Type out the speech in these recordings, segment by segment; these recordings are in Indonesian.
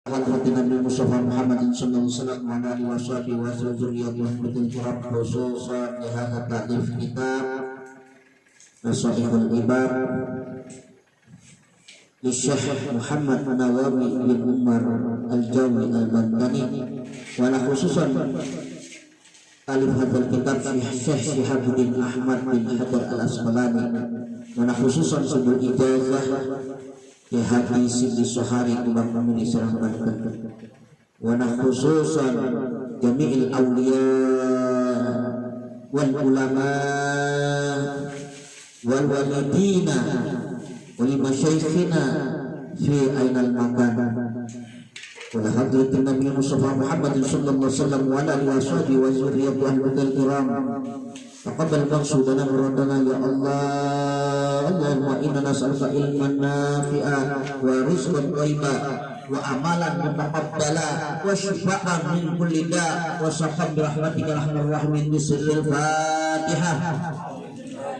Hadratin Nabi Mustafa Muhammadin sallallahu alaihi wasallam wa alihi washabihi wa zurriyyatihi kiram khususan di hadza ta'lif kitab Nasaihul Ibad li Syekh Muhammad Nawawi bin Umar Al-Jawi Al-Bandani wa khususan alif hadzal kitab Syekh Shihabuddin Ahmad bin Hajar Al-Asqalani wa khususan subul ijazah di hadis di Sohari Imam Muhammad Islam Banten wa khususan jami'il awliya wal ulama wal walidina wal masyayikhina fi ainal makan wa hadratin Nabi Mustafa Muhammad sallallahu alaihi wasallam wa alihi washabihi wa zurriyyatihi al kiram taqabbal maqsudana muradana ya Allah Allahumma inna nas'aluka ilman nafi'a wa rizqan thayyiban wa amalan mutaqabbala wa shifaan min kulli da' wa sahab bi rahmatika arhamar rahimin bisirril Fatihah.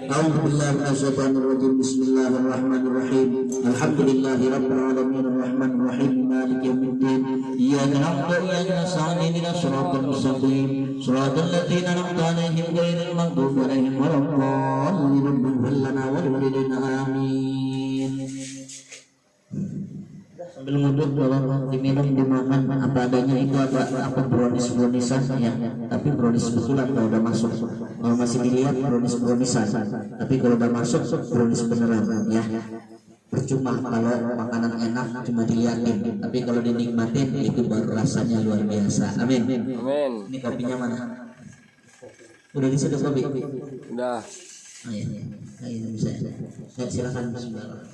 A'udzu billahi minasyaitonir rajim. Bismillahirrahmanirrahim. Alhamdulillahi rabbil alamin arrahmanir rahim maliki yaumiddin. Iyyaka na'budu wa iyyaka nasta'in ihdinas siratal mustaqim siratal ladzina an'amta 'alaihim ghairil maghdubi 'alaihim waladdallin. Ighfir lana wa liwalidayna amin. Sambil nguduk kalau diminum dimakan apa adanya itu apa brownies-browniesan ya, tapi brownies betulan kalau udah masuk. Kalau masih dilihat brownies-browniesan, tapi kalau udah masuk brownies beneran ya. Percuma kalau makanan enak cuma dilihatin, tapi kalau dinikmatin itu baru rasanya luar biasa. Amin. Amin. Ini kopinya mana? Udah diseduh kopi? Udah. Oh iya, iya. Bisa. Ya, silakan bismillah.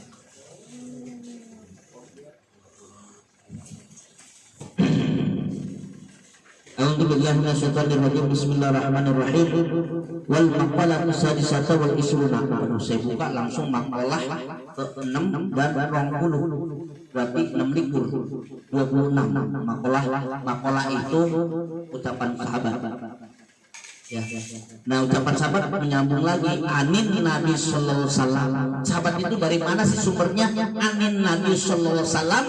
A'udzubillahi minasyaitonirrajim. Bismillahirrahmanirrahim. Wal maqalatu sadisata wal isruna. Saya buka langsung maqalah ke-6 dan 20. Berarti 6 likur 26. Maqalah itu ucapan sahabat. Ya. Nah, ucapan sahabat menyambung lagi anin Nabi sallallahu alaihi wasallam. Sahabat itu dari mana sih sumbernya? Anin Nabi sallallahu alaihi wasallam.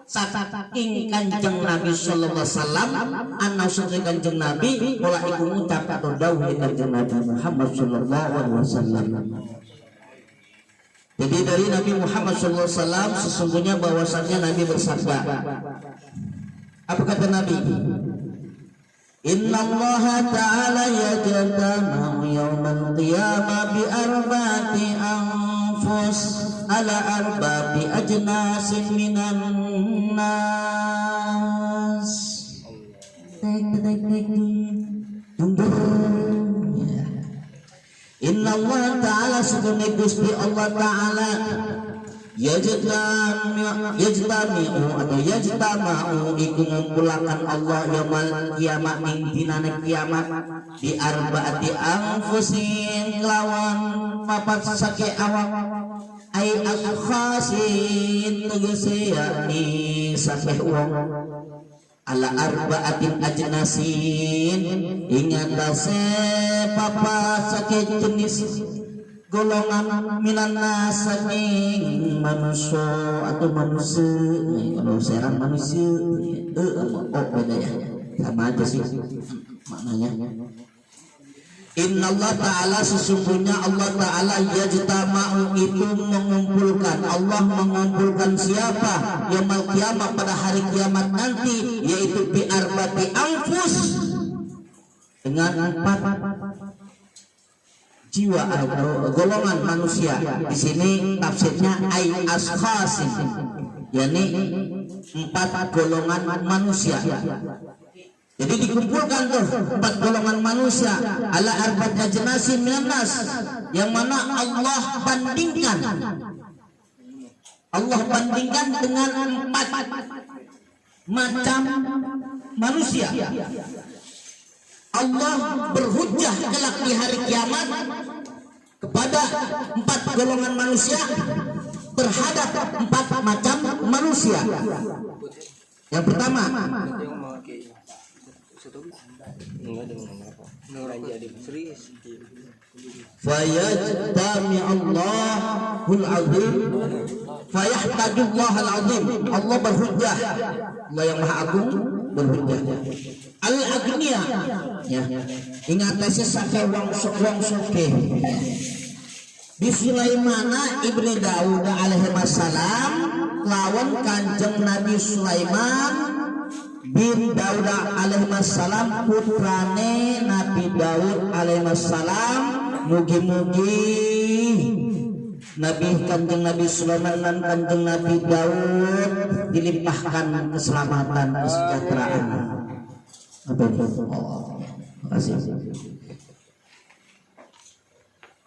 Saking Kanjeng Nabi sallallahu alaihi wasallam, ana saking Kanjeng Nabi pola iku ngucap atau dawuh Kanjeng Nabi Muhammad sallallahu alaihi wasallam. Jadi dari Nabi Muhammad sallallahu alaihi wasallam sesungguhnya bahwasannya Nabi bersabda. Apa kata Nabi? Inna Allah ta'ala yajtama'u yawmal qiyamah bi arba'ati anfus ala arba'ati ajnasin minan nas. Inna Allah ta'ala sebenarnya Gusti Allah ta'ala yajtama'u atau yajtama'u iku ngumpulakan Allah yaumul kiamat ing dinane kiamat di arba'ati anfusin lawan papat sake awak ai akhasin tegese yakni sake wong ala arba'atin ajnasin ingat se papat sake jenis golongan minan saking manusia atau manusia. Kalau serang manusia beda ya, sama aja sih maknanya. Inna Allah Ta'ala sesungguhnya Allah Ta'ala yajtama'u itu mengumpulkan. Allah mengumpulkan siapa? Yaumul kiamat pada hari kiamat nanti, yaitu bi arba'ati anfus dengan 4 jiwa atau golongan manusia. Di sini tafsirnya ai askhasin, yakni 4 golongan manusia. Jadi dikumpulkan tuh 4 golongan manusia ala arba'ati ajnasin minan nas, yang mana Allah bandingkan dengan 4 macam manusia. Allah berhujjah kelak di hari kiamat kepada 4 golongan manusia terhadap 4 macam manusia. Yang pertama Fayajtami Allahul azim fayahtadullah al-azim. Allah berhujjah, Allah yang maha agung berhujjah. Al-agniya ya. Ingat sesake wong soke di Sulaimana ibni Daud alaihi wassalam lawan Kanjeng Nabi Sulaiman bin Daud alaihi wassalam putrane Nabi Daud alaihi wassalam. Mugi-mugi Kanjeng Nabi Sulaiman dan Kanjeng Nabi Daud dilimpahkan keselamatan, kesejahteraan. Makasih.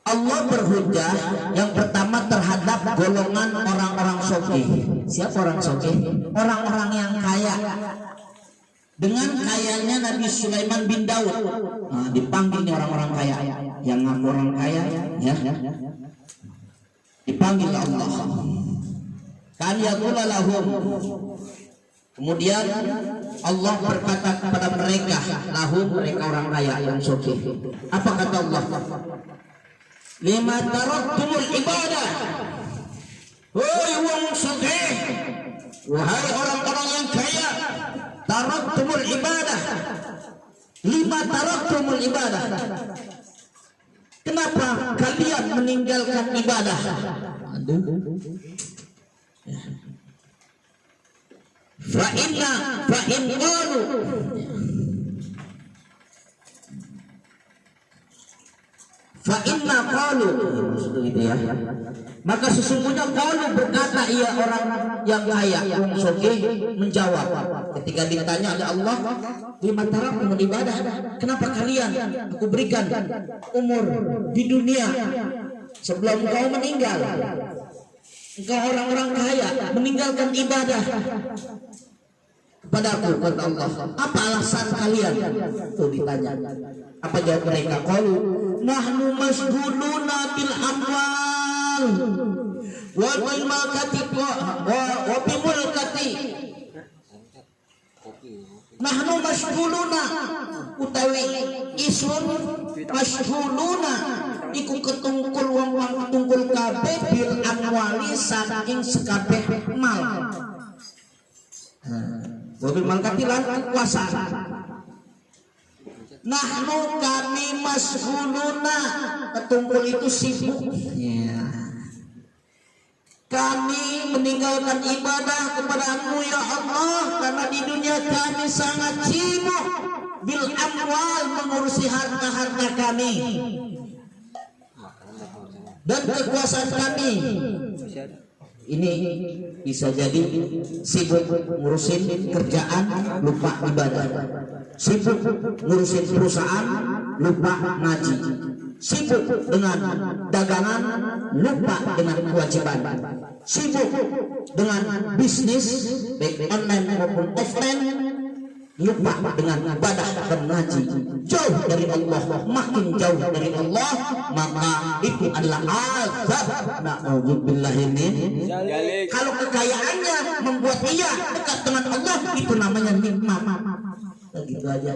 Allah berhujjah yang pertama terhadap golongan orang-orang sogih. Siapa orang sogih? Orang-orang yang kaya. Dengan kayanya Nabi Sulaiman bin Daud, nah, dipanggil nih orang-orang kaya, yang ngaku orang kaya, ya, dipanggil Allah. Kan yaqula lahum. Kemudian Allah berkata kepada mereka, lahum, mereka orang kaya yang sogih. Apa kata Allah? Lima taraktumul ibadah. Wahai wong sugih, wahai orang-orang yang kaya, taraktumul ibadah. Lima taraktumul ibadah. Kenapa kalian meninggalkan ibadah? Fa in qalu fa inna qalu, gitu ya. Maka sesungguhnya qalu berkata, ia orang yang kaya yang sogih menjawab ketika ditanya oleh Allah, lima taraktum ibadah, kenapa kalian aku berikan umur di dunia sebelum kau meninggal, engkau orang-orang kaya meninggalkan ibadah kepadaku, kata Allah. Apa alasan kalian? Tuh ditanya. Apa jawab mereka? Qalu nahnu masghuluna bil amwal wa bil malkati wa bil mulkati. Nahnu masghuluna utawi isun masghuluna iku ketungkul wong-wong tungkul kabeh bil amwali saking sekabeh mal. Wabil malkati lan kekuasaan. Nahnu kami masghuluna, ketungkul itu sibuk. Ya. Kami meninggalkan ibadah kepadamu ya Allah, karena di dunia kami sangat sibuk bil amwal, mengurusi harta-harta kami dan kekuasaan kami. Ini bisa jadi sibuk ngurusin kerjaan, lupa ibadah. Sibuk ngurusin perusahaan, lupa ngaji. Sibuk dengan dagangan, lupa dengan kewajiban. Sibuk dengan bisnis baik online maupun offline, lupa dengan ibadah dan ngaji. Jauh dari Allah, makin jauh dari Allah, maka itu adalah azab. Na'udzubillahi min. Kalau kekayaannya membuat ia dekat dengan Allah, itu namanya nikmat. Begitu aja.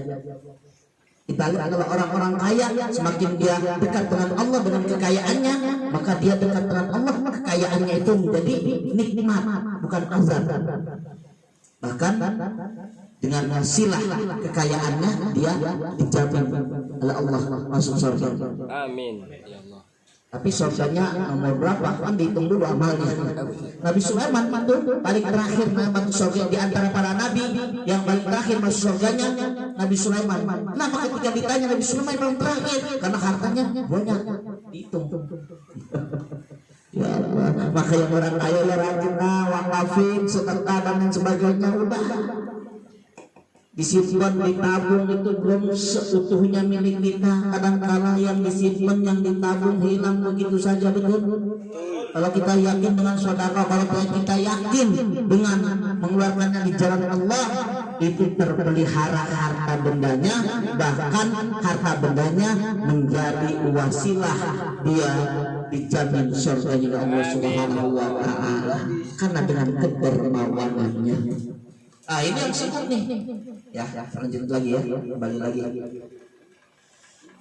Kita lihat kalau orang-orang kaya, semakin dia dekat dengan Allah dengan kekayaannya, maka dia dekat dengan Allah, kekayaannya itu menjadi nikmat, bukan azab. Bahkan dengan wasilah kekayaannya dia dijamin oleh Allah masuk surga. Amin. Ya Allah. Tapi surganya nomor berapa? Kan dihitung dulu amalnya. Nabi Sulaiman itu paling terakhir masuk surga di antara para nabi, yang paling terakhir masuk surganya Nabi Sulaiman. Kenapa ketika ditanya Nabi Sulaiman paling terakhir? Karena hartanya banyak dihitung. Ya Allah, maka yang orang kaya ya rajin wakafin, sedekah dan lain sebagainya, udah disimpan, ditabung, itu belum seutuhnya milik kita. Kadang-kala yang disimpan, yang ditabung hilang begitu saja, betul. Kalau kita yakin dengan sedekah, kalau kita yakin dengan mengeluarkannya di jalan Allah, itu terpelihara harta bendanya, bahkan harta bendanya menjadi wasilah dia dijamin surganya Allah Subhanahu wa ta'ala, karena dengan kedermawanannya. Ini yang sebut nih. Ya, lanjut lagi ya, kembali lagi.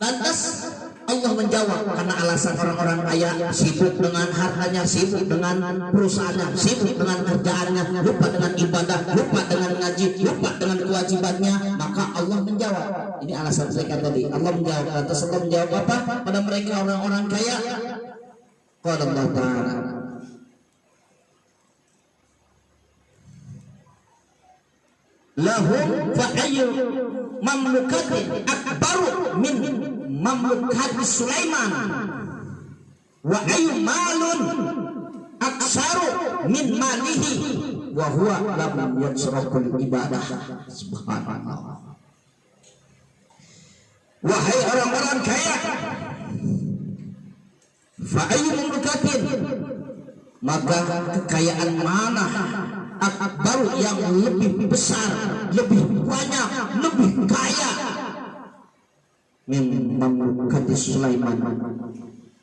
Lantas Allah menjawab karena alasan orang-orang kaya sibuk dengan hartanya, sibuk dengan perusahaannya, sibuk dengan kerjaannya, lupa dengan ibadah, lupa dengan ngaji, lupa dengan kewajibannya, maka Allah menjawab. Ini alasan mereka tadi. Allah menjawab. Lantas Allah menjawab apa pada mereka orang-orang kaya? Qala Allah Ta'ala, lahum fa'ayyu mamlukatin akbaru min mamlukati Sulaiman wa ayyu malun aksaru min malihi wa huwa lam yatsraqul ibadah. Subhanallah. Wahai orang-orang kaya, fa'ayyu mamlukatin, maka kekayaan mana akbaru yang lebih besar, lebih banyak, lebih kaya min mamlukati Sulaiman,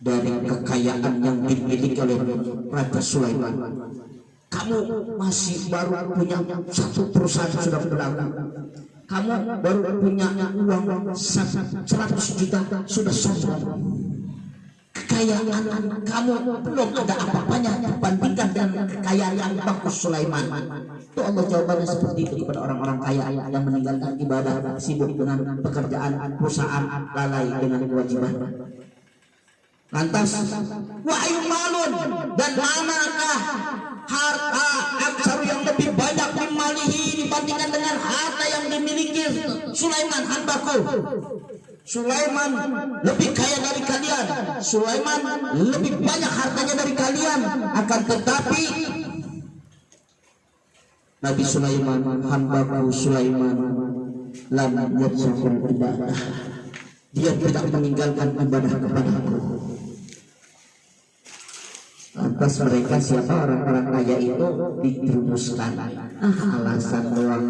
dari kekayaan yang dimiliki oleh Raja Sulaiman. Kamu masih baru punya satu perusahaan sudah berdaulat, kamu baru punya uang 100 juta sudah sombong. Kekayaan kamu belum ada apa-apanya dibandingkan dengan kekayaan yang bagus Sulaiman. Itu Allah jawabannya seperti itu kepada orang-orang kaya yang meninggalkan ibadah, sibuk dengan pekerjaan, perusahaan, lalai dengan kewajiban. Lantas, wa ayu malun, dan manakah harta aksaru yang lebih banyak malihi dibandingkan dengan harta yang dimiliki Sulaiman hambaku. Sulaiman lebih kaya dari kalian, Sulaiman lebih banyak hartanya dari kalian. Akan tetapi Nabi Sulaiman, hambaku Sulaiman, lam yatsraqul ibadah, dia tidak meninggalkan ibadah kepadaku. Lantas mereka siapa orang-orang kaya itu dijerumuskan, alasan doang,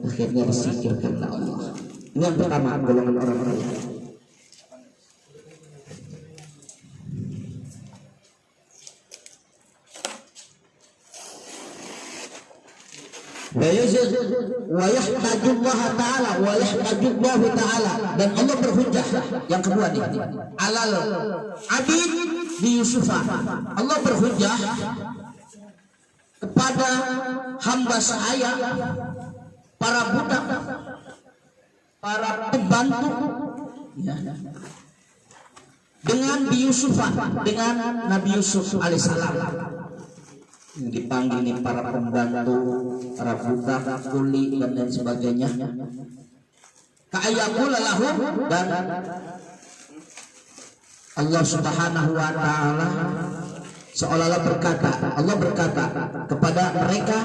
akhirnya disingkirkan Allah. Ini yang pertama, golongan orang kaya. Wa yahtajullah ta'ala wa yahtajullah ta'ala, dan Allah berhujjah. Yang kedua nih, alal abid di Yusufah. Allah berhujjah kepada hamba saya, para budak, para pembantu, ya, dengan di Yusufah, dengan Nabi Yusuf alaihissalam. Dipanggil nih para pembantu, para budak, kuli dan lain sebagainya. Ka'ayyakul lahum, dan Allah Subhanahu wa ta'ala seolah-olah berkata, Allah berkata kepada mereka,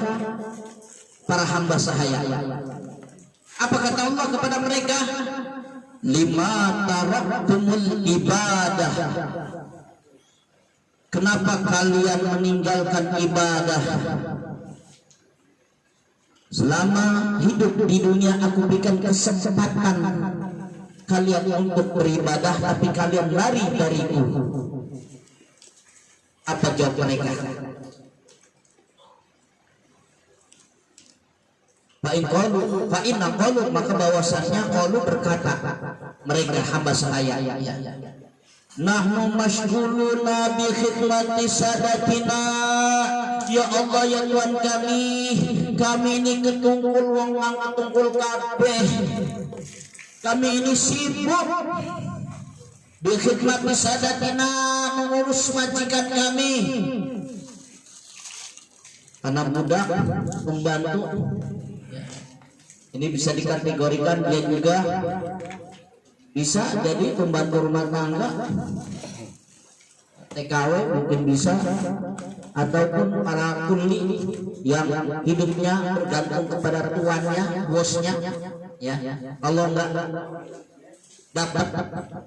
para hamba sahaya. Apa kata Allah kepada mereka? Lima taraktumul ibadah, kenapa kalian meninggalkan ibadah? Selama hidup di dunia aku berikan kesempatan kalian untuk beribadah, tapi kalian lari dariku. Apa jawab mereka? Fa inna qalu, maka bahwasanya qalu berkata mereka hamba sahaya, nahnu mashghuluna bi khidmati sadatina, ya Allah ya Tuhan kami ini ketungkul wong ketungkul kabeh, kami ini sibuk bi khidmati sadatina, mengurus majikan kami. Anak budak, pembantu, ini bisa dikategorikan dia juga bisa jadi pembantu rumah tangga, TKW mungkin bisa, ataupun para kuli yang hidupnya bergantung kepada tuannya, bosnya, ya. Kalau enggak dapat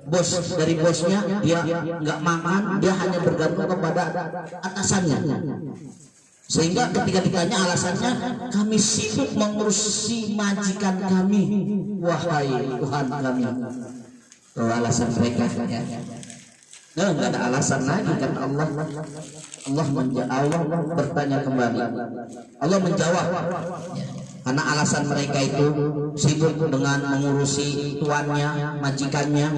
bos dari bosnya, dia enggak makan, dia hanya bergantung kepada atasannya. Sehingga ketika ditanya alasannya, kami sibuk mengurusi majikan kami, wahai Tuhan kami. Oh, alasan mereka, ya. Nah, nggak ada alasan lagi kan Allah bertanya kembali. Allah menjawab, ya. karena alasan mereka itu sibuk dengan mengurusi tuannya, majikannya.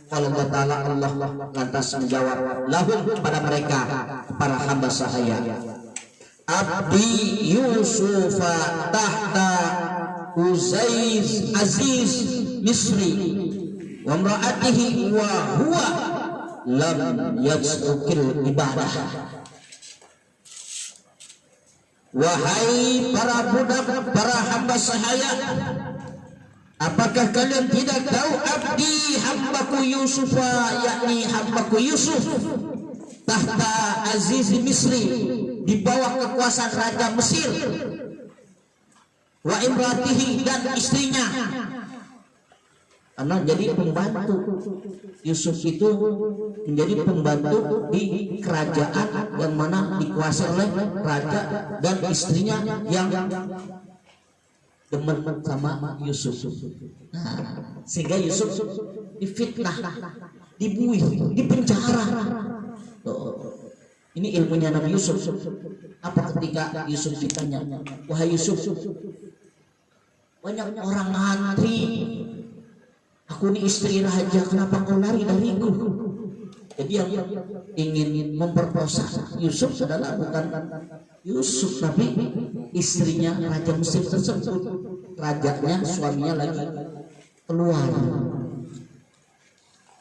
Kalau Allah Ta'ala Allah lantas menjawab lahum pada mereka, para hamba sahaya, abdi Yusufa tahta Uzaiz Aziz Misri wa imra'atihi wa huwa lam yaj'ukil ibadah. Wahai para budak, para hamba sahaya, apakah kalian tidak tahu abdi hambaku Yusufa, yakni hambaku Yusuf, tahta Aziz Misri, di bawah kekuasaan Raja Mesir, wa imratihi, dan istrinya. Karena jadi pembantu, Yusuf itu menjadi pembantu di kerajaan yang mana dikuasai oleh raja, dan istrinya yang demen sama Yusuf. Nah, sehingga Yusuf difitnah, dibuih, dipenjara. Ini ilmunya Nabi Yusuf. Apa ketika Yusuf ditanya, wahai Yusuf, banyak orang ngantri, aku ini istri raja, kenapa kau lari dariku? Jadi yang ingin memperkosa Yusuf adalah bukan Yusuf, tapi istrinya Raja Mesir tersebut. Rajanya, suaminya lagi keluar,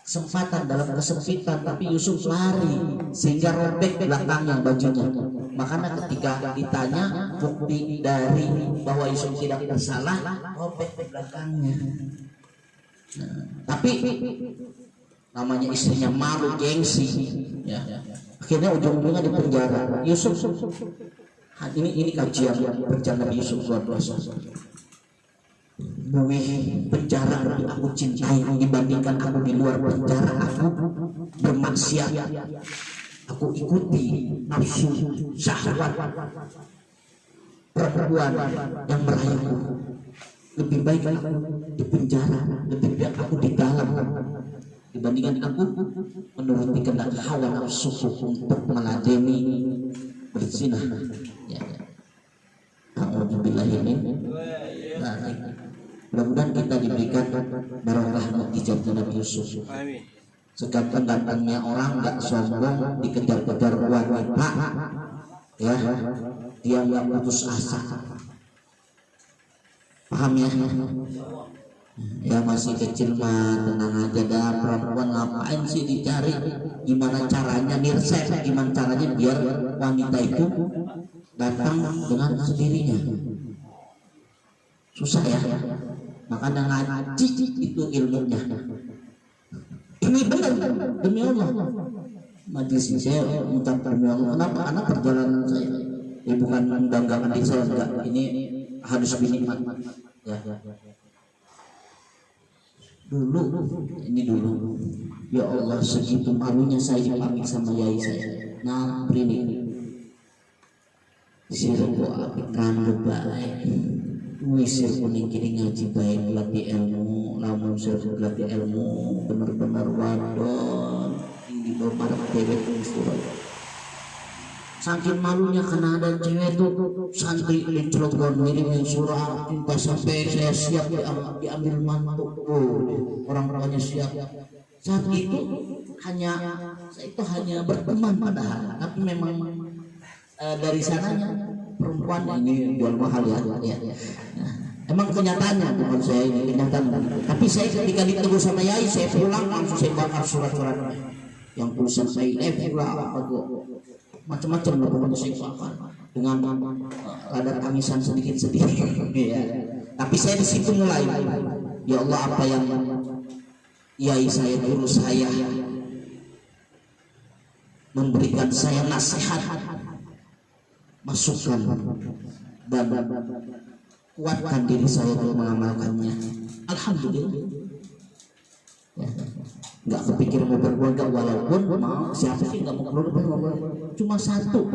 kesempatan dalam kesempitan, tapi Yusuf lari sehingga robek belakangnya bajunya. Makanya ketika ditanya bukti dari bahwa Yusuf tidak bersalah, robek belakangnya. Tapi namanya istrinya malu, gengsi, ya. Akhirnya ujung-ujungnya di penjara. Yusuf, ini kajian perjalanan Yusuf luar biasa. Buih penjara lebih aku cintai dibandingkan aku di luar penjara. Aku bermaksiat, aku ikuti nafsu syahwat perempuan yang merayuku. Lebih baik aku di penjara, lebih baik aku di dalam dibandingkan aku menuruti kehendak hawa nafsu untuk meladeni berzina. Ya. Alhamdulillah ini. Mudah-mudahan kita diberikan barokah mukjizat Nabi Yusuf. Sekarang datangnya orang nggak sombong, dikejar-kejar wanita, ya, dia nggak putus asa. Paham ya? Ya masih kecil mah tenang aja dah, perempuan ngapain sih dicari, gimana caranya nirset, gimana caranya biar wanita itu datang dengan sendirinya. Susah ya, makanya ngaji itu ilmunya. Ini benar demi Allah. Majlis saya mengucap demi Allah. Kenapa? Karena perjalanan saya bukan membanggakan diri saya, enggak. Ini harus binikmat. Ya. Dulu ya Allah, segitu malunya saya dipanggil sama yai saya. Nah, ini sirku apikan baik, wisir kuning kiri ngaji baik, latih ilmu, lamun sirku latih ilmu benar-benar wadon tinggi berbarak bebek surat. Saking malunya karena ada cewek tuh santri dicelotkan ngirimin surat cinta sampai saya siap diambil mantu. Orang-orangnya siap. Saat itu saya itu hanya berteman padahal, tapi memang dari sananya perempuan ini jual mahal ya. Nah, emang kenyataannya bukan saya ini kenyataan. Tapi saya ketika ditegur sama yai, saya pulang langsung saya bakar surat-surat yang tulisan saya macam-macam lah pokoknya saya bakar dengan rada tangisan sedikit-sedikit. Ya. Tapi saya di situ mulai, ya Allah, apa yang yai saya guru saya memberikan saya nasihat, masukan, dan kuatkan diri saya untuk mengamalkannya. Alhamdulillah. Ya. Nggak kepikir mau berkeluarga, walaupun mau siapa sih nggak mau keluarga, cuma satu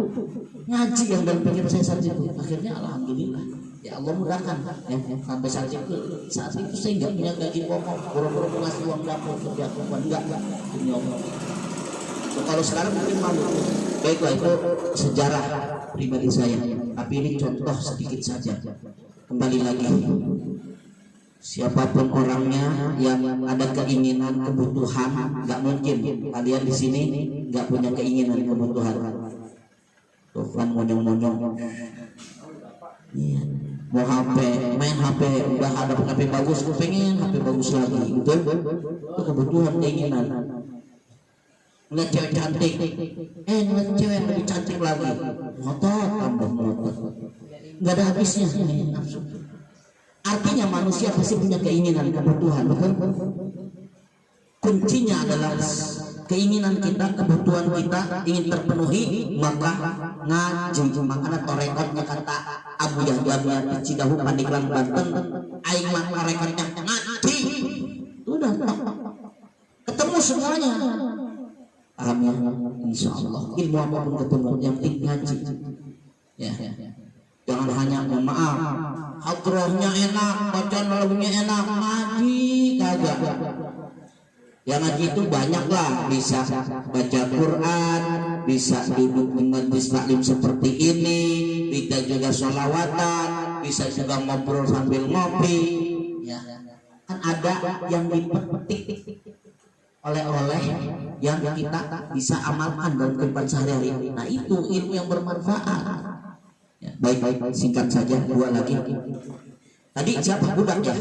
ngaji yang dalam pikiran saya saat itu. Akhirnya alhamdulillah ya Allah mudahkan ya. Sampai saat itu saya nggak punya gaji pokok, boro-boro ngasih uang dapur kerja perempuan, enggak demi Allah. So, kalau sekarang mungkin malu. Baiklah, itu sejarah pribadi saya, tapi ini contoh sedikit saja. Kembali lagi, siapapun orangnya yang ada keinginan, kebutuhan, nggak mungkin kalian di sini nggak punya keinginan, kebutuhan. Tuh kan monyong-monyong. Iya. Mau HP, main HP, udah ada HP bagus, pengen HP bagus lagi, betul? Itu kebutuhan, keinginan. Ngeliat cewek cantik, ngeliat cewek yang lebih cantik lagi, ngotot, tambah ngotot, nggak ada habisnya. Artinya manusia pasti punya keinginan, kebutuhan, betul? Kuncinya adalah keinginan kita, kebutuhan kita ingin terpenuhi, maka ngaji. Makanya torekotnya kata Abu Yahya di Cidahu Pandeglang Banten, aing mah torekotnya ngaji. Udah ketemu semuanya. Amin, insya Allah. Ilmu apapun ketemu, yang penting ngaji. Ya. Jangan hanya maaf, hadrohnya enak, bacaan lagunya enak, ngaji kagak. Yang ngaji itu banyak lah, bisa baca Quran, bisa duduk di majelis taklim seperti ini, bisa juga sholawatan, bisa juga ngobrol sambil ngopi. Ya. Kan ada yang dipetik oleh-oleh yang kita bisa amalkan dalam kehidupan sehari-hari. Nah itu ilmu yang bermanfaat. Ya, baik, singkat saja, dua lagi. Tadi siapa budak ya?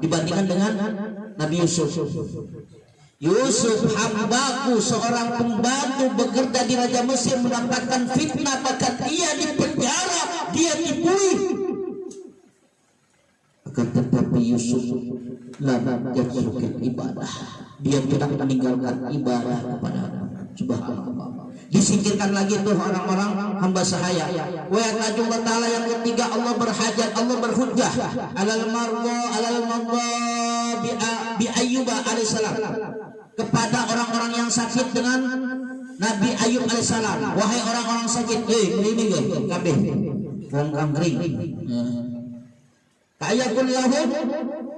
Dibandingkan dengan Nabi Yusuf. Yusuf hambaku, seorang pembantu bekerja di Raja Mesir, mendapatkan fitnah, bahkan dia dipenjara, dia dibui. Akan tetapi Yusuf yatrukan ibadah, dia tidak meninggalkan ibadah kepada Allah Subhanahu. Disingkirkan lagi tuh orang-orang hamba sahaya. Wa tajum ta'ala yang ketiga, Allah berhajat, Allah berhujjah alal marda bi Ayyuba alaihissalam, kepada orang-orang yang sakit dengan Nabi Ayub alaihissalam. Wahai orang-orang sakit, ini kabeh wong kangring. Kayakun lahum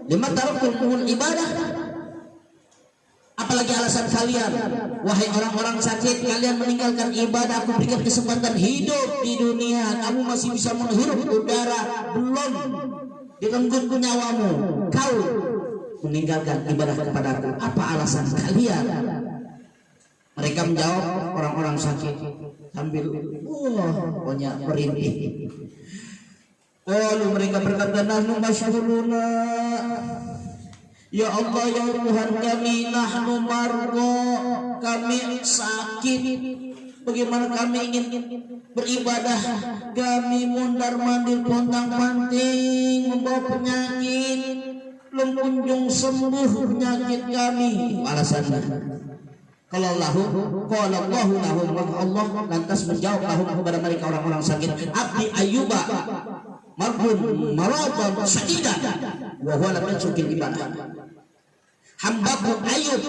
lima taraktumul ibadah. Apalagi alasan kalian, wahai orang-orang sakit, kalian meninggalkan ibadah. Aku berikan kesempatan hidup di dunia, kamu masih bisa menghirup udara, belum direnggut nyawamu, kau meninggalkan ibadah kepada aku. Apa alasan kalian? Mereka menjawab, orang-orang sakit sambil pokoknya merintih. Lalu mereka berkata, nahnu masyhuruna, ya Allah, ya Tuhan kami, nahnu margo, kami sakit. Bagaimana kami ingin beribadah, kami mundar mandir pontang panting, membawa penyakit, belum kunjung sembuh penyakit kami. Alasannya, kalau Allahu lahum, maka Allah lantas menjawab lahum kepada mereka orang-orang sakit, abdi Ayyuba marhum maradan syadidan wa huwa lam yasukil ibadah. Hambaku Ayub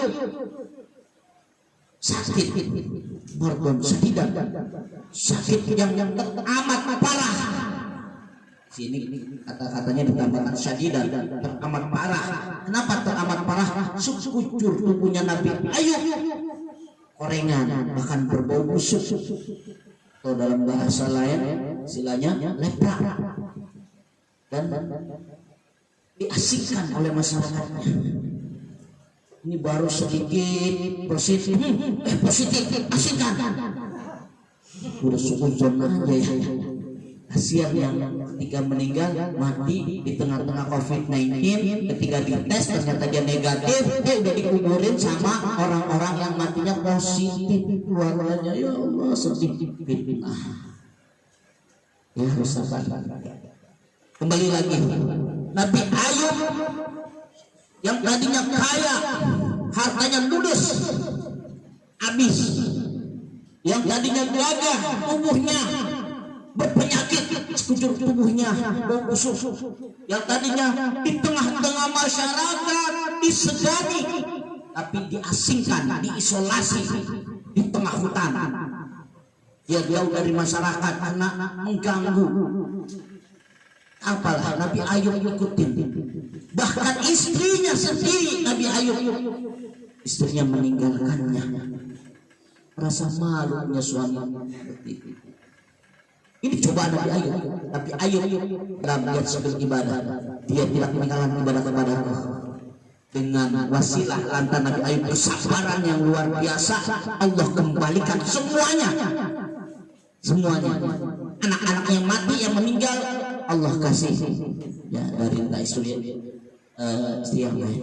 sakit, maradan syadidan, sakit yang amat parah. Sini kata-katanya ditambahkan syadidan, teramat parah. Kenapa teramat parah? Sekujur tubuhnya Nabi Ayub korengan, bahkan berbau busuk. Atau dalam bahasa lain istilahnya lepra. Dan diasingkan oleh masyarakatnya. Ini baru sedikit positif, asingkan. Udah suzon aja ya. Kasihan yang ketika meninggal mati di tengah-tengah COVID-19, ketika dites ternyata dia negatif, dia udah dikuburin sama orang-orang yang matinya positif. Keluarganya, ya Allah, sedih. Ya harus sabar. Kembali lagi, Nabi Ayub yang tadinya kaya, hartanya ludes, habis. Yang tadinya gagah, tubuhnya berpenyakit, sekujur tubuhnya bau busuk. Yang tadinya di tengah-tengah masyarakat disegani, tapi diasingkan, diisolasi di tengah hutan. Dia jauh dari masyarakat karena mengganggu. Apalah Nabi Ayub ikutin. Bahkan istrinya sendiri, Nabi Ayub, istrinya meninggalkannya. Rasa malunya suami seperti itu. Ini cobaan Nabi Ayub. Tapi Ayub dalam niat sebagai ibadah, dia tidak meninggalkan ibadah kepadaku. Dengan wasilah lantaran Nabi Ayub kesabaran yang luar biasa, Allah kembalikan semuanya. Anak-anak yang mati, yang meninggal, Allah kasih ya dari istri yang lain.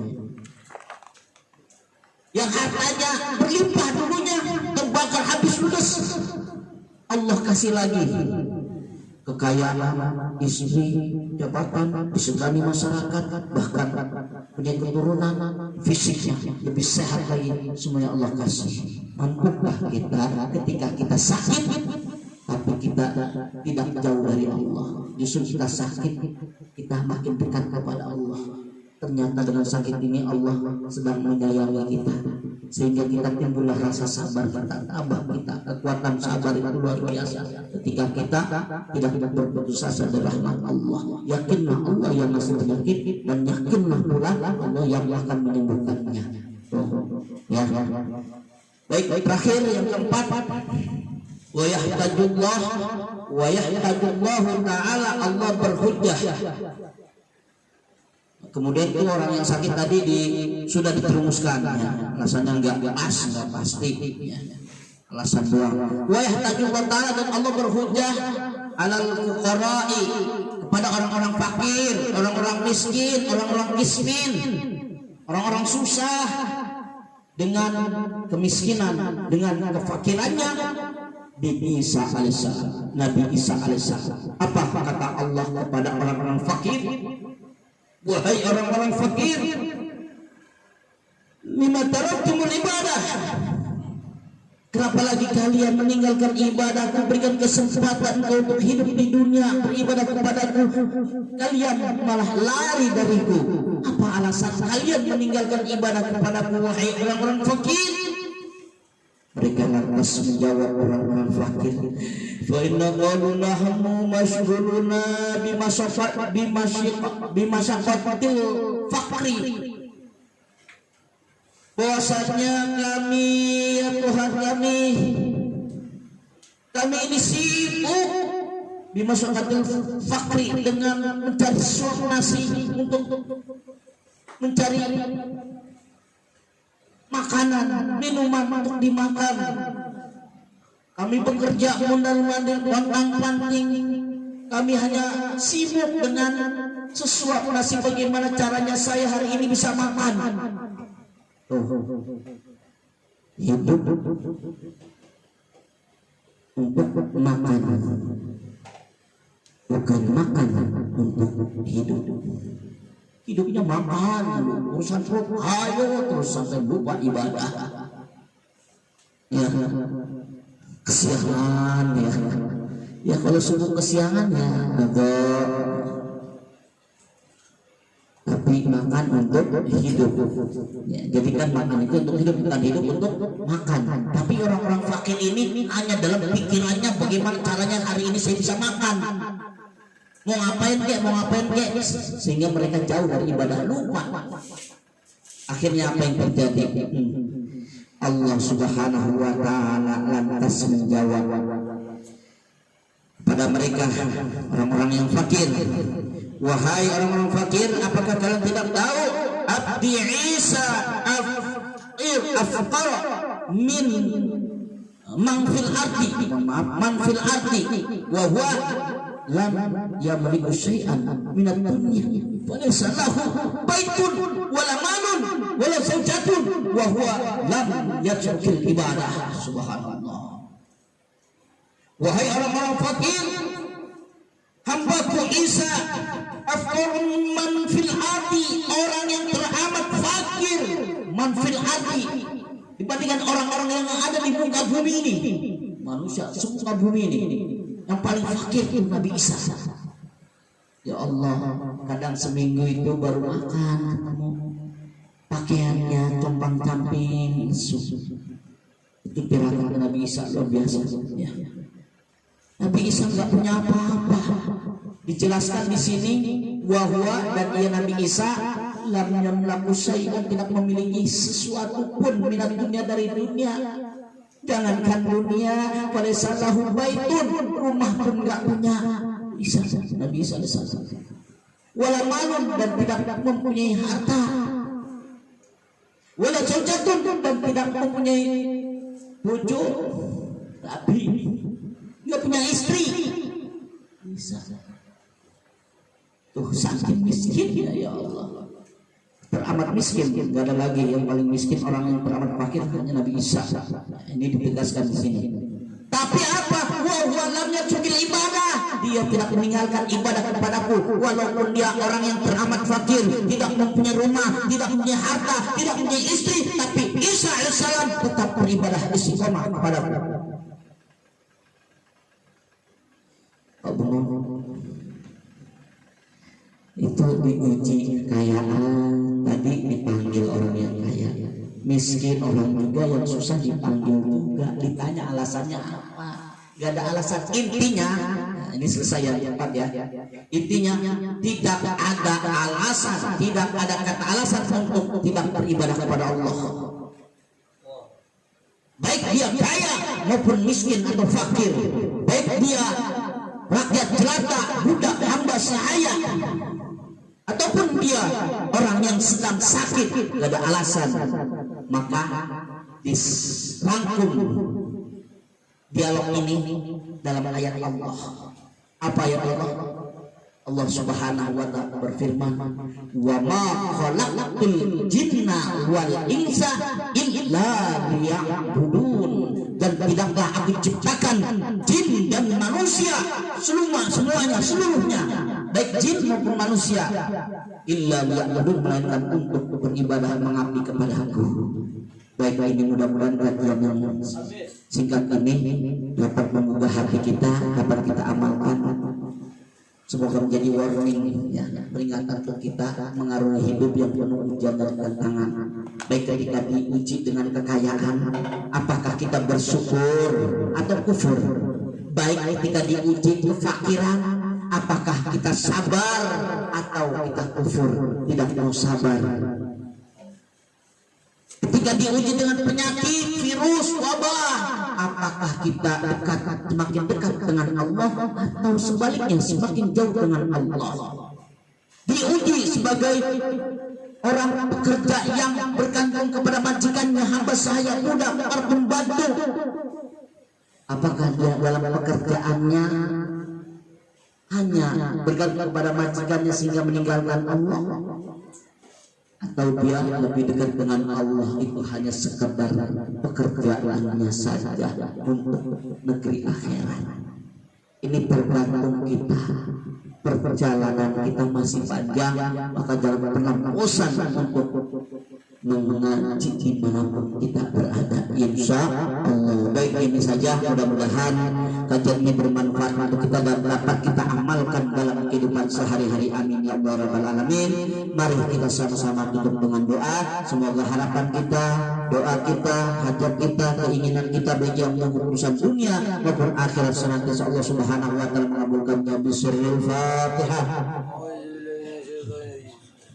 Yang hartanya berlimpah dulunya terbakar habis ludes, Allah kasih lagi kekayaan, istri, jabatan, disegani masyarakat, bahkan punya keturunan, fisiknya lebih sehat lagi, semuanya Allah kasih. Mampukah kita ketika kita sakit tapi kita tidak jauh dari Allah, justru kita sakit kita makin dekat kepada Allah. Ternyata dengan sakit ini Allah sedang menyayangi kita, sehingga kita timbullah rasa sabar kita, tabah kita, kekuatan sabar itu luar biasa. Ketika kita tidak berputus asa dari rahmat Allah, yakinlah Allah yang ngasih penyakit, dan yakinlah pula Allah yang akan menyembuhkannya. Ya. Baik, terakhir yang keempat, wa yahtajullahu ta'ala, Allah berhujjah. Kemudian itu orang yang sakit tadi sudah diterumuskan, ya. Alasannya enggak pasti, ya. Alasan doang. Wa yahtajullahu ta'ala, dan Allah berhujjah alal fuqara'i, kepada orang-orang fakir, orang-orang miskin, orang-orang kismin, orang-orang susah, dengan kemiskinan, dengan kefakirannya. Nabi Isa alaihissalam. Apa kata Allah kepada orang-orang fakir? Wahai orang-orang fakir, lima taraktumul ibadah, kenapa lagi kalian meninggalkan ibadah? Aku berikan kesempatan kau untuk hidup di dunia, beribadah kepadaku, kalian malah lari dariku. Apa alasan kalian meninggalkan ibadah kepadaku, wahai orang-orang fakir? Mereka lantas menjawab orang-orang fakir, fa inna qalu nahnu mashghuluna bimasyaqqatil fakri, bahwasanya kami, ya Tuhan kami ini sibuk bimasyaqqatil fakri, dengan mencari suap nasi, untuk mencari makanan, minuman untuk dimakan. Kami bekerja mondar-mandir, pontang-panting. Kami hanya sibuk dengan sesuap nasi, bagaimana caranya saya hari ini bisa makan. Hidup untuk makan, bukan makan untuk hidup. Hidupnya makan, urusan perut, ayo terus sampai lupa ibadah. Ya, kesiangan ya. Ya kalau sungguh kesiangan ya, tapi makan untuk hidup. Ya, jadikan makan itu untuk hidup, bukan hidup untuk makan. Tapi orang-orang fakir ini hanya dalam pikirannya bagaimana caranya hari ini saya bisa makan. Mau ngapain kek, sehingga mereka jauh dari ibadah, lupa. Akhirnya apa yang terjadi? Allah Subhanahu wa ta'ala lantas menjawab pada mereka, orang-orang yang fakir, wahai orang-orang fakir, apakah kalian tidak tahu Abdi Isa afqar min man fil ardi wa huwa lam yamliku syai'an minat dunya falaysa lahu baitun wala malun wala zawjatun wa huwa lam yatrukil ibadah. Subhanallah. Wahai orang-orang fakir, hambaku Isa afqarun man fil ardi, orang yang teramat fakir, man fil ardi, dibandingkan orang-orang yang ada di muka bumi ini. Manusia semuka bumi ini, yang paling fakir itu Nabi Isa. Ya Allah, kadang seminggu itu baru makan, pakaiannya compang-camping, itu pirakan Nabi Isa luar biasa. Ya. Nabi Isa nggak punya apa-apa. Dijelaskan di sini bahwa dan dia Nabi Isa lam yamlaku syai'an, tidak memiliki sesuatu pun minat dunia, dari dunia. Jangankan dunia, walaysa lahu baitun, rumah pun enggak punya. Isa, Nabi Isa alaihissalam. Wala malun, dan tidak mempunyai harta. Wala zaujatun, dan tidak mempunyai bojo, tapi enggak punya istri. Isa. Tuh saking miskinnya ya Allah. Teramat miskin, nggak ada lagi yang paling miskin, orang yang teramat fakir hanya Nabi Isa. Ini ditegaskan di sini. Tapi apa? Wa lam yatrubil ibadah. Dia tidak meninggalkan ibadah kepadaku, walaupun dia orang yang teramat fakir, tidak mempunyai rumah, tidak mempunyai harta, tidak mempunyai istri, tapi Isa alaihissalam tetap beribadah istiqomah kepadaku. Itu diuji kekayaan, tadi dipanggil orang yang kaya, miskin orang juga yang susah dipanggil juga, ditanya alasannya apa, gak ada alasan. Intinya, nah ini selesai yang keempat ya, intinya tidak ada alasan, tidak ada kata alasan untuk tidak beribadah kepada Allah, baik dia kaya maupun miskin atau fakir, baik dia rakyat jelata, budak, hamba sahaya, ataupun dia orang yang sedang sakit, gak ada alasan. Maka dirangkum dialog ini dalam ayat Allah. Apa ayat Allah? Allah Subhanahu wa ta'ala berfirman, "Wa ma khalaqtul jinna wal insa illa liya'budun." Dan tidaklah aku ciptakan jin dan manusia seluruhnya, baik jin maupun manusia, illa liya'budun, melainkan untuk beribadah mengabdi kepada Aku. Baik, ini mudah-mudahan kajian yang singkat ini dapat mengubah hati kita, dapat kita amalkan. Semoga menjadi warning, ya, peringatan untuk kita mengarungi hidup yang penuh ujian dan tantangan. Baik ketika diuji dengan kekayaan, apakah kita bersyukur atau kufur? Baik ketika diuji kefakiran, apakah kita sabar atau kita kufur, tidak mau sabar? Ketika diuji dengan penyakit, virus, wabah, apakah kita semakin dekat dengan Allah atau sebaliknya semakin jauh dengan Allah? Diuji sebagai orang pekerja yang bergantung kepada majikannya, hamba sahaya, budak, pembantu, apakah dia dalam pekerjaannya hanya bergantung kepada majikannya sehingga meninggalkan Allah, atau dia lebih dekat dengan Allah itu hanya sekedar pekerjaannya saja untuk negeri akhirat? Ini tergantung kita. Perjalanan kita masih panjang, maka jangan pernah bosan untuk mengaji dimanapun kita berada, insya Allah. Baik, ini saja, mudah-mudahan kajian ini bermanfaat untuk kita dan dapat kita amalkan dalam kehidupan sehari-hari. Amin ya rabbal alamin. Mari kita sama-sama tutup dengan doa. Semoga harapan kita, doa kita, hajat kita, keinginan kita baik yang urusan dunia maupun akhirat senantiasa Allah Subhanahu wa ta'ala mengabulkannya. Bismillahirrahmanirrahim. Fatihah.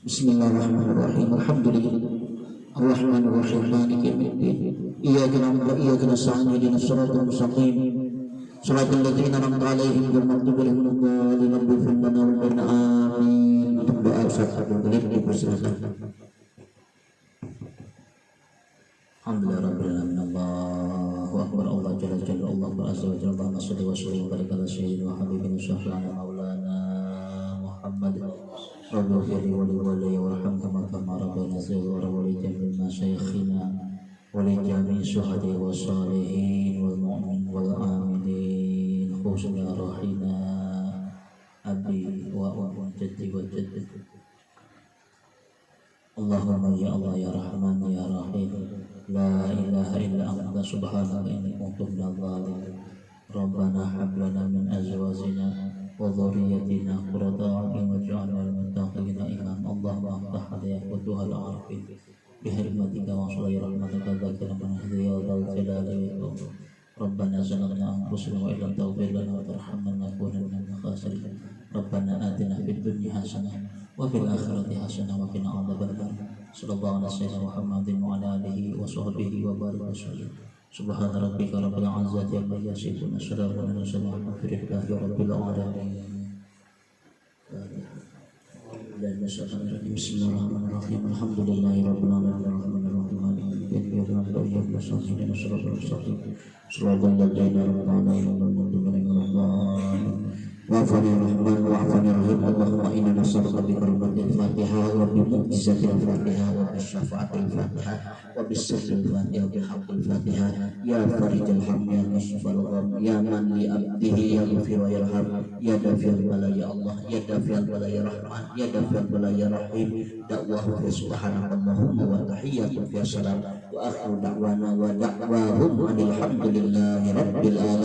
Bismillahirrahmanirrahim. Alhamdulillah. Ar-Rahmanir-Rahim. Maliki yaumiddin. Iyyaka na'budu wa iyyaka nasta'in. Ihdinas siratal mustaqim. Shiratal ladzina an'amta 'alaihim ghairil maghdubi 'alaihim waladdallin. Ighfir lana wa lana. Amin. Untuk doa Ustaz Abdul Ghani dipersilakan. Alhamdulillah rabbil alamin. Allahu akbar. Allah jalla jalla, Allahu azza wa jalla. Allahumma shalli wa sallim wa barik ala sayyidina wa habibina syafi'ina maulana Muhammad. Rabbi ighfirli wa li walidayya warhamhum kama rabbayani shaghira, wa li jami'i masyayikhina wa li jami'i syuhada'i wa shalihin wal mu'minin wal amilin khususnya rahina abi wa jaddi wa jaddi. Allahumma ya Allah ya Rahman ya Rahim, la ilaha illa anta subhanaka inni kuntu minadh dhalimin. Rabbana hab lana min azwajina wa dhurriyyatina qurrata a'yun waj'alna lil muttaqina imama. Allahumma aftah alayya futuhal arifin bihikmatika wa salli rahmatika dzakira man hadiya dzal jalali wal ikram. Rabbana zalamna anfusana wa illam taghfir lana wa tarhamna lanakunanna minal khasirin. Rabbana atina fid dunya hasanah wa fil akhirati hasanah wa qina adzabannar. Sallallahu alaihi wa sallam Muhammadin wa ala alihi wa sahbihi wa barik wa sallam. Subhana rabbika rabbil izzati amma yasifun, assalamu ala mursalin, alhamdulillahi rabbil alamin. Bismillahirrahmanirrahim. Alhamdulillahi rabbil alamin, arrahmanirrahim, maliki yaumiddin, iyyaka nasta'in, ihdinas siratal mustaqim, siratal ladzina an'amta 'alaihim, ghairil maghdubi 'alaihim. Wa'afani rahman wa'afani rahim. Allahumma inna nas'aluka bi kalimatil Fatihah wa bi mu'jizatil Fatihah wa bi syafaatil Fatihah wa bi sirril Fatihah wa bi haqqil Fatihah. Ya farijal ham, ya kasifal gham, ya man li abdihi yaghfir wa yarham, ya dafi'al bala ya Allah, ya dafi'al bala ya Rahman, ya dafi'al bala ya Rahim. Da'wahu fi subhanakallahumma wa tahiyyatuhum fi salam wa akhiru da'wana wa da'wahum alhamdulillahi rabbil alamin.